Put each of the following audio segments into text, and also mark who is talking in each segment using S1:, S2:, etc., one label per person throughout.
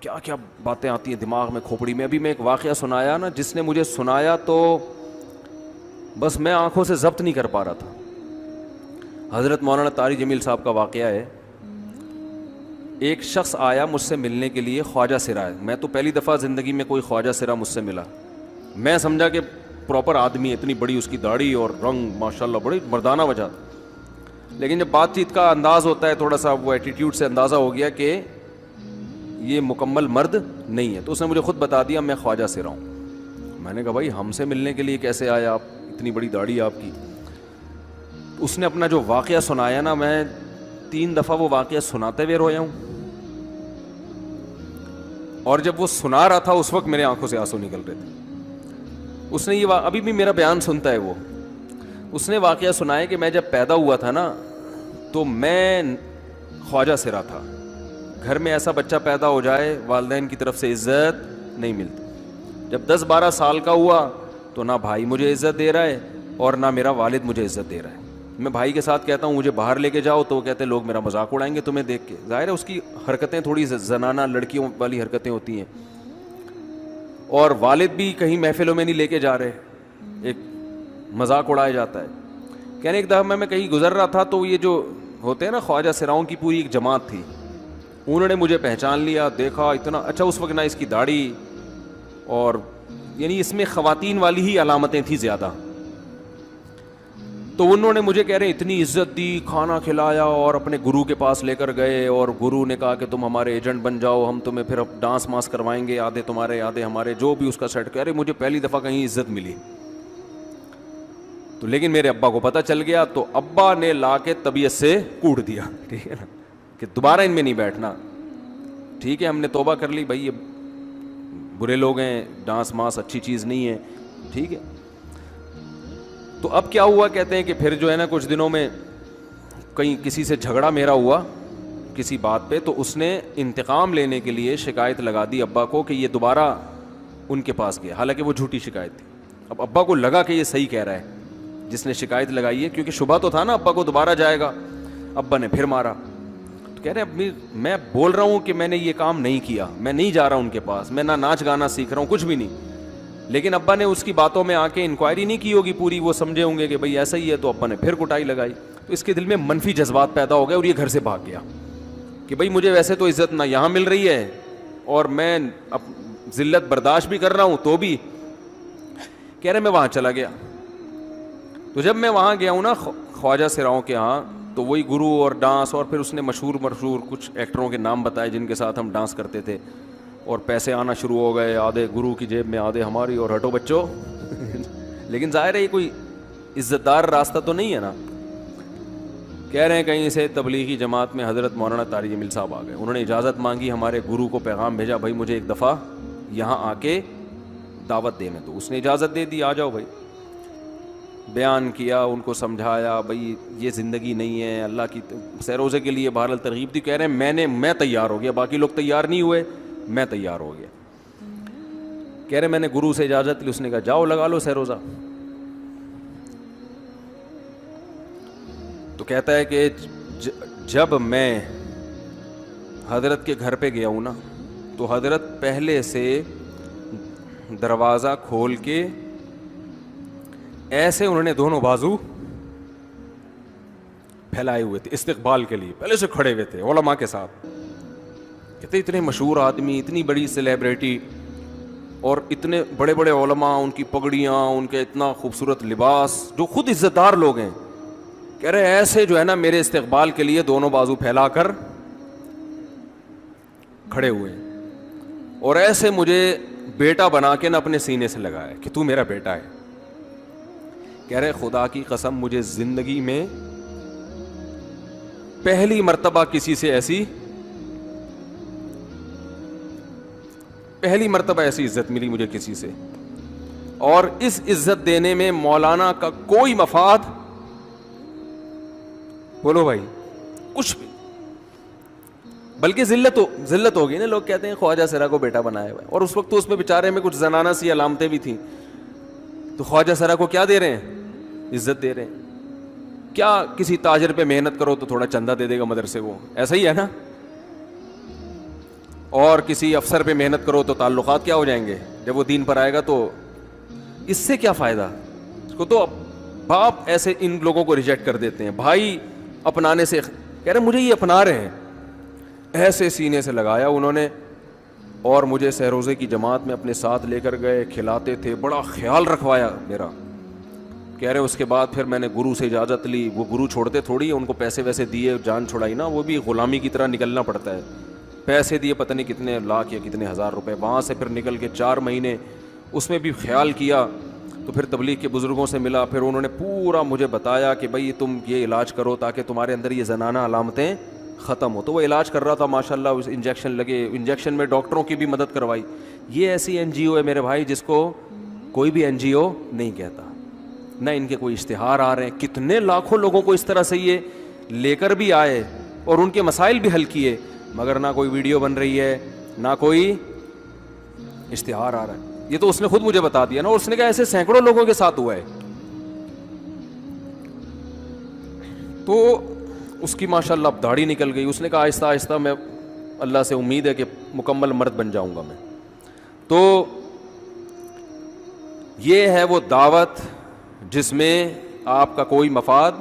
S1: کیا کیا باتیں آتی ہیں دماغ میں, کھوپڑی میں. ابھی میں ایک واقعہ سنایا نا, جس نے مجھے سنایا تو بس میں آنکھوں سے ضبط نہیں کر پا رہا تھا. حضرت مولانا طاری جمیل صاحب کا واقعہ ہے. ایک شخص آیا مجھ سے ملنے کے لیے, خواجہ سرا ہے. میں تو پہلی دفعہ زندگی میں کوئی خواجہ سرا مجھ سے ملا. میں سمجھا کہ پراپر آدمی, اتنی بڑی اس کی داڑھی اور رنگ ماشاءاللہ بڑی مردانہ وجہ. لیکن جب بات چیت کا انداز ہوتا ہے تھوڑا سا, وہ ایٹیٹیوڈ سے اندازہ ہو گیا کہ یہ مکمل مرد نہیں ہے. تو اس نے مجھے خود بتا دیا میں خواجہ سرا ہوں. میں نے کہا بھائی ہم سے ملنے کے لیے کیسے آئے آپ, اتنی بڑی داڑھی آپ کی. اس نے اپنا جو واقعہ سنایا نا, میں 3 دفعہ وہ واقعہ سناتے ہوئے رویا ہوں. اور جب وہ سنا رہا تھا اس وقت میرے آنکھوں سے آنسو نکل رہے تھے. اس نے یہ ابھی بھی میرا بیان سنتا ہے وہ. اس نے واقعہ سنایا کہ میں جب پیدا ہوا تھا نا تو میں خواجہ سرا تھا. گھر میں ایسا بچہ پیدا ہو جائے والدین کی طرف سے عزت نہیں ملتی. جب 10-12 سال کا ہوا تو نہ بھائی مجھے عزت دے رہا ہے اور نہ میرا والد مجھے عزت دے رہا ہے. میں بھائی کے ساتھ کہتا ہوں مجھے باہر لے کے جاؤ تو وہ کہتے ہیں لوگ میرا مذاق اڑائیں گے تمہیں دیکھ کے. ظاہر ہے اس کی حرکتیں تھوڑی زنانہ لڑکیوں والی حرکتیں ہوتی ہیں. اور والد بھی کہیں محفلوں میں نہیں لے کے جا رہے, ایک مذاق اڑایا جاتا ہے. کہنے ایک دفعہ میں کہیں گزر رہا تھا تو یہ جو ہوتے ہیں نا خواجہ سراؤں کی پوری ایک جماعت تھی, انہوں نے مجھے پہچان لیا, دیکھا اتنا اچھا. اس وقت نہ اس کی داڑھی, اور یعنی اس میں خواتین والی ہی علامتیں تھیں زیادہ. تو انہوں نے مجھے کہہ رہے اتنی عزت دی, کھانا کھلایا اور اپنے گرو کے پاس لے کر گئے. اور گرو نے کہا کہ تم ہمارے ایجنٹ بن جاؤ, ہم تمہیں پھر اب ڈانس ماس کروائیں گے, آدھے تمہارے آدھے ہمارے, جو بھی اس کا سیٹ. کہہ رہے مجھے پہلی دفعہ کہیں عزت ملی. تو لیکن میرے ابا کو پتہ چل گیا تو ابا نے لا کے طبیعت سے کوٹ دیا, ٹھیک ہے نا, کہ دوبارہ ان میں نہیں بیٹھنا. ٹھیک ہے ہم نے توبہ کر لی, بھائی یہ برے لوگ ہیں, ڈانس ماس اچھی چیز نہیں ہے, ٹھیک ہے. تو اب کیا ہوا, کہتے ہیں کہ پھر جو ہے نا کچھ دنوں میں کہیں کسی سے جھگڑا میرا ہوا کسی بات پہ, تو اس نے انتقام لینے کے لیے شکایت لگا دی ابا کو کہ یہ دوبارہ ان کے پاس گیا. حالانکہ وہ جھوٹی شکایت تھی. اب ابا کو لگا کہ یہ صحیح کہہ رہا ہے جس نے شکایت لگائی ہے, کیونکہ شبہ تو تھا نا ابا کو دوبارہ جائے گا. ابا نے پھر مارا. تو کہہ رہے اب میں بول رہا ہوں کہ میں نے یہ کام نہیں کیا, میں نہیں جا رہا ان کے پاس, میں نہ ناچ گانا سیکھ رہا ہوں, کچھ بھی نہیں. لیکن ابا نے اس کی باتوں میں آ کے انکوائری نہیں کی ہوگی پوری, وہ سمجھے ہوں گے کہ بھائی ایسا ہی ہے. تو ابا نے پھر کٹائی لگائی. تو اس کے دل میں منفی جذبات پیدا ہو گئے اور یہ گھر سے بھاگ گیا کہ بھائی مجھے ویسے تو عزت نہ یہاں مل رہی ہے اور میں ذلت برداشت بھی کر رہا ہوں, تو بھی کہہ رہے میں وہاں چلا گیا. تو جب میں وہاں گیا ہوں نا خواجہ سراؤں کے ہاں, تو وہی گرو اور ڈانس, اور پھر اس نے مشہور کچھ ایکٹروں کے نام بتائے جن کے ساتھ ہم ڈانس کرتے تھے, اور پیسے آنا شروع ہو گئے, آدھے گرو کی جیب میں آدھے ہماری, اور ہٹو بچوں. لیکن ظاہر ہے یہ کوئی عزت دار راستہ تو نہیں ہے نا. کہہ رہے ہیں کہیں سے تبلیغی جماعت میں حضرت مولانا طاری جمیل صاحب آ گئے, انہوں نے اجازت مانگی, ہمارے گرو کو پیغام بھیجا بھائی مجھے ایک دفعہ یہاں آ کے دعوت دینے. تو اس نے اجازت دے دی, آ جاؤ بھائی. بیان کیا, ان کو سمجھایا بھائی یہ زندگی نہیں ہے, اللہ کی سیروزے کے لیے بہرحال ترغیب دی. کہہ رہے ہیں میں تیار ہو گیا, باقی لوگ تیار نہیں ہوئے, میں تیار ہو گیا. کہہ رہے میں نے گرو سے اجازت لی, اس نے کہا جاؤ لگا لو سیروزہ. تو کہتا ہے کہ جب میں حضرت کے گھر پہ گیا ہوں نا تو حضرت پہلے سے دروازہ کھول کے ایسے انہوں نے دونوں بازو پھیلائے ہوئے تھے استقبال کے لیے, پہلے سے کھڑے ہوئے تھے علماء کے ساتھ. کہتے اتنے مشہور آدمی, اتنی بڑی سیلیبریٹی, اور اتنے بڑے بڑے علماء, ان کی پگڑیاں, ان کے اتنا خوبصورت لباس, جو خود عزت دار لوگ ہیں. کہہ رہے ایسے جو ہے نا میرے استقبال کے لیے دونوں بازو پھیلا کر کھڑے ہوئے, اور ایسے مجھے بیٹا بنا کے نہ اپنے سینے سے لگایا کہ تو میرا بیٹا ہے. کہہ رہے خدا کی قسم مجھے زندگی میں پہلی مرتبہ ایسی عزت ملی مجھے کسی سے, اور اس عزت دینے میں مولانا کا کوئی مفاد, بولو بھائی, کچھ بھی, بلکہ ذلت ہوگی نا. لوگ کہتے ہیں خواجہ سرا کو بیٹا بنایا ہوا ہے, اور اس وقت تو اس میں بیچارے میں کچھ زنانہ سی علامتیں بھی تھیں. تو خواجہ سرا کو کیا دے رہے ہیں, عزت دے رہے ہیں. کیا کسی تاجر پہ محنت کرو تو تھوڑا چندہ دے دے گا مدرسے, وہ ایسا ہی ہے نا. اور کسی افسر پہ محنت کرو تو تعلقات کیا ہو جائیں گے. جب وہ دین پر آئے گا تو اس سے کیا فائدہ. اس کو تو باپ ایسے ان لوگوں کو ریجیکٹ کر دیتے ہیں. بھائی اپنانے سے کہہ رہے مجھے یہ اپنا رہے ہیں, ایسے سینے سے لگایا انہوں نے, اور مجھے سہروزے کی جماعت میں اپنے ساتھ لے کر گئے, کھلاتے تھے, بڑا خیال رکھوایا میرا. کہہ رہے اس کے بعد پھر میں نے گرو سے اجازت لی. وہ گرو چھوڑتے تھوڑی, ان کو پیسے ویسے دیے, جان چھڑائی نا, وہ بھی غلامی کی طرح نکلنا پڑتا ہے. پیسے دیے پتہ نہیں کتنے لاکھ یا کتنے ہزار روپے. وہاں سے پھر نکل کے 4 مہینے اس میں بھی خیال کیا. تو پھر تبلیغ کے بزرگوں سے ملا, پھر انہوں نے پورا مجھے بتایا کہ بھائی تم یہ علاج کرو تاکہ تمہارے اندر یہ زنانہ علامتیں ختم ہو. تو وہ علاج کر رہا تھا ماشاءاللہ, اس انجیکشن لگے, انجیکشن میں ڈاکٹروں کی بھی مدد کروائی. یہ ایسی این جی او ہے میرے بھائی جس کو کوئی بھی این جی او نہیں کہتا, نہ ان کے کوئی اشتہار آ رہے ہیں. کتنے لاکھوں لوگوں کو اس طرح سے یہ لے کر بھی آئے اور ان کے مسائل بھی حل کیے, مگر نہ کوئی ویڈیو بن رہی ہے, نہ کوئی اشتہار آ رہا ہے. یہ تو اس نے خود مجھے بتا دیا نا, اور اس نے کہا ایسے سینکڑوں لوگوں کے ساتھ ہوا ہے. تو اس کی ماشاءاللہ اب داڑھی نکل گئی. اس نے کہا آہستہ آہستہ میں اللہ سے امید ہے کہ مکمل مرد بن جاؤں گا میں. تو یہ ہے وہ دعوت جس میں آپ کا کوئی مفاد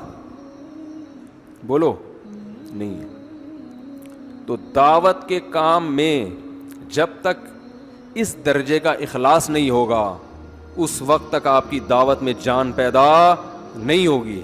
S1: بولو نہیں ہے. تو دعوت کے کام میں جب تک اس درجے کا اخلاص نہیں ہوگا, اس وقت تک آپ کی دعوت میں جان پیدا نہیں ہوگی.